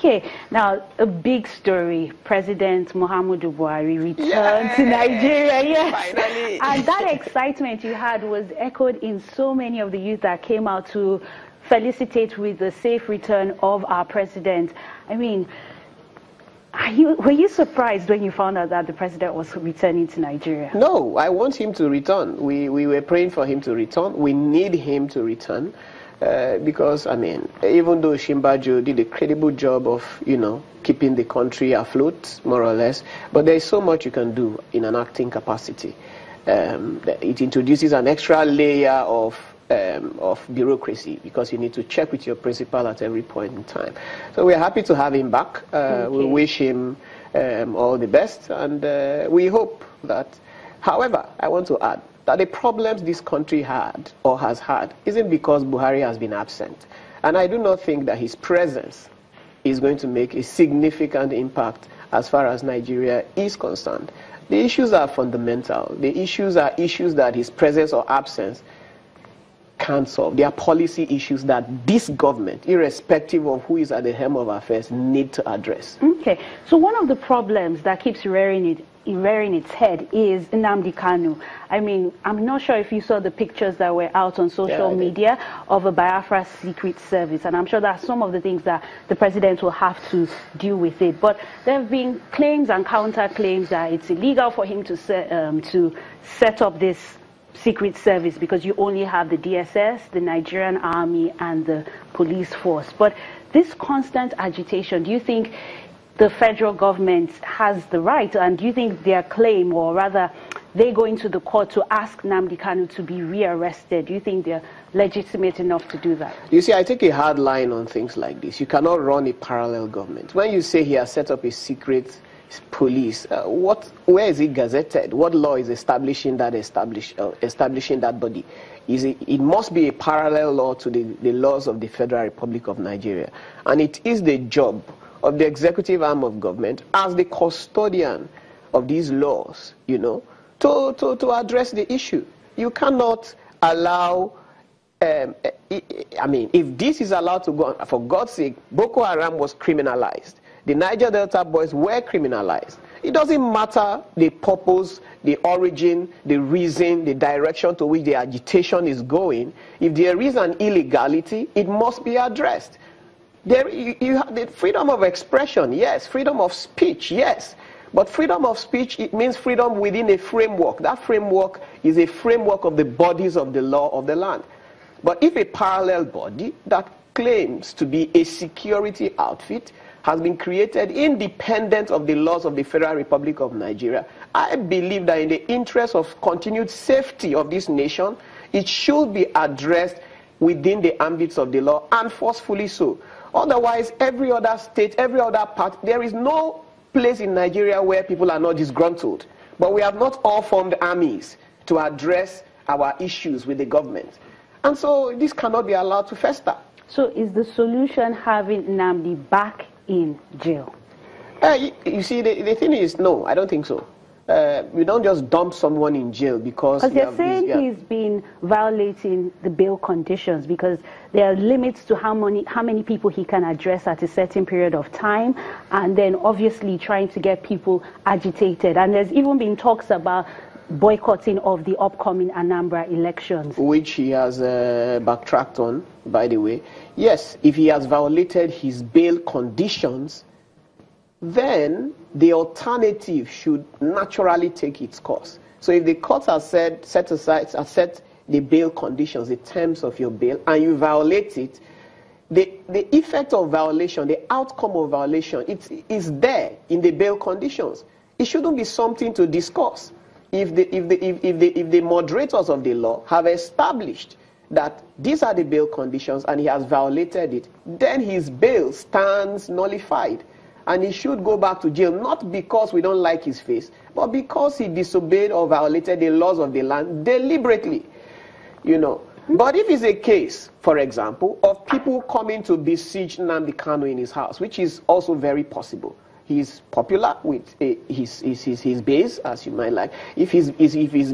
Okay, now a big story. President Muhammadu Buhari returned to Nigeria. Yes, finally. And that excitement you had was echoed in so many of the youth that came out to felicitate with the safe return of our president. I mean, were you surprised when you found out that the president was returning to Nigeria? No, I want him to return. We were praying for him to return. We need him to return. Because, I mean, even though Shimbajo did a credible job of, keeping the country afloat, more or less, but there is so much you can do in an acting capacity. It introduces an extra layer of bureaucracy, because you need to check with your principal at every point in time. So we're happy to have him back. Okay. We wish him all the best, and we hope that, however, I want to add, that the problems this country had or has had isn't because Buhari has been absent. And I do not think that his presence is going to make a significant impact as far as Nigeria is concerned. The issues are fundamental. The issues are issues that his presence or absence can't solve. They are policy issues that this government, irrespective of who is at the helm of affairs, need to address. Okay, so one of the problems that keeps rearing its head is Nnamdi Kanu. I mean, I'm not sure if you saw the pictures that were out on social media of a Biafra secret service, and I'm sure that some of the things that the president will have to deal with it. But there have been claims and counter-claims that it's illegal for him to set up this secret service because you only have the DSS, the Nigerian army, and the police force. But this constant agitation, do you think the federal government has the right, and do you think their claim, or rather they go into the court to ask Nnamdi Kanu to be rearrested, do you think they're legitimate enough to do that? You see, I take a hard line on things like this. You cannot run a parallel government. When you say he has set up a secret police, where is it gazetted? What law is establishing that body? It must be a parallel law to the laws of the Federal Republic of Nigeria. And it is the job of the executive arm of government as the custodian of these laws, to address the issue. You cannot allow, if this is allowed to go on, for God's sake, Boko Haram was criminalized. The Niger Delta boys were criminalized. It doesn't matter the purpose, the origin, the reason, the direction to which the agitation is going. If there is an illegality, it must be addressed. You have the freedom of expression, yes. Freedom of speech, yes. But freedom of speech, it means freedom within a framework. That framework is a framework of the bodies of the law of the land. But if a parallel body that claims to be a security outfit has been created independent of the laws of the Federal Republic of Nigeria, I believe that in the interest of continued safety of this nation, it should be addressed within the ambits of the law, and forcefully so. Otherwise, every other state, every other part, there is no place in Nigeria where people are not disgruntled. But we have not all formed armies to address our issues with the government. And so this cannot be allowed to fester. So is the solution having Nnamdi back in jail? You see, the thing is, no, I don't think so. You don't just dump someone in jail because they're saying he's been violating the bail conditions, because there are limits to how many people he can address at a certain period of time, and then obviously trying to get people agitated. And there's even been talks about boycotting of the upcoming Anambra elections, which he has backtracked on, by the way. Yes, if he has violated his bail conditions, then the alternative should naturally take its course. So if the court has set the bail conditions, the terms of your bail, and you violate it, the effect of violation, the outcome of violation, it is there in the bail conditions. It shouldn't be something to discuss. If the moderators of the law have established that these are the bail conditions and he has violated it, then his bail stands nullified. And he should go back to jail, not because we don't like his face, but because he disobeyed or violated the laws of the land deliberately. But if it's a case, for example, of people coming to besiege Nnamdi Kanu in his house, which is also very possible. He's popular with his base, as you might like. If he's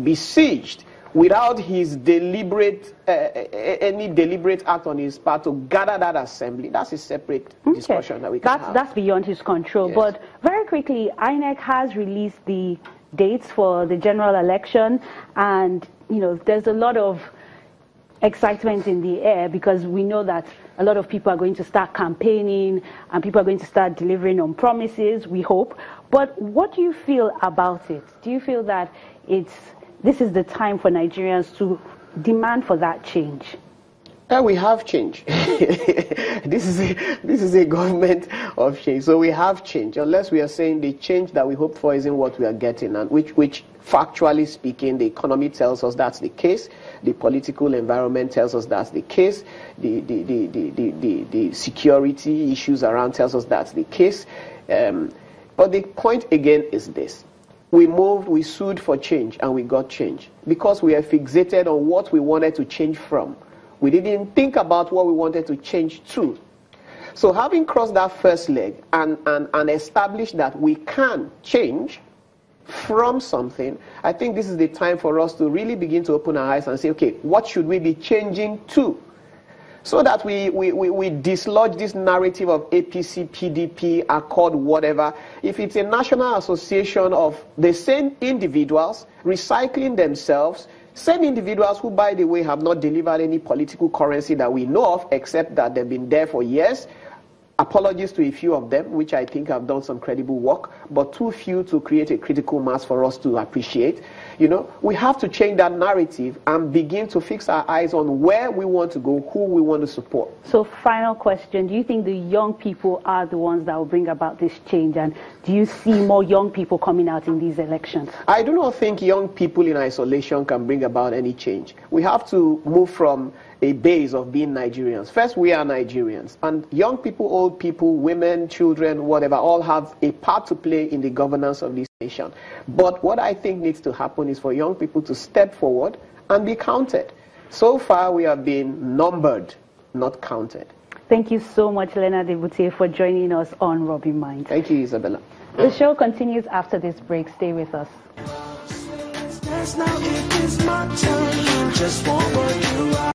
besieged without his deliberate, any deliberate act on his part to gather that assembly. That's a separate discussion that we can have. That's beyond his control. Yes. But very quickly, INEC has released the dates for the general election, and there's a lot of excitement in the air because we know that a lot of people are going to start campaigning and people are going to start delivering on promises, we hope. But what do you feel about it? Do you feel that this is the time for Nigerians to demand for that change? We have change. This is a government of change. So we have change, unless we are saying the change that we hope for isn't what we are getting, and which factually speaking, the economy tells us that's the case, the political environment tells us that's the case, the security issues around tells us that's the case. But the point again is this. We sued for change and we got change because we are fixated on what we wanted to change from. We didn't think about what we wanted to change to. So having crossed that first leg and established that we can change from something, I think this is the time for us to really begin to open our eyes and say, okay, what should we be changing to? So that we dislodge this narrative of APC, PDP, Accord, whatever. If it's a national association of the same individuals recycling themselves, same individuals who, by the way, have not delivered any political currency that we know of, except that they've been there for years. Apologies to a few of them, which I think have done some credible work, but too few to create a critical mass for us to appreciate. We have to change that narrative and begin to fix our eyes on where we want to go, who we want to support. So final question, do you think the young people are the ones that will bring about this change? And do you see more young people coming out in these elections? I do not think young people in isolation can bring about any change. We have to move from a base of being Nigerians. First, we are Nigerians. And young people, old people, women, children, whatever, all have a part to play in the governance of this nation. But what I think needs to happen is for young people to step forward and be counted. So far, we have been numbered, not counted. Thank you so much, Leonard Ebute, for joining us on Rubbin Mind. Thank you, Isabella. The show continues after this break. Stay with us.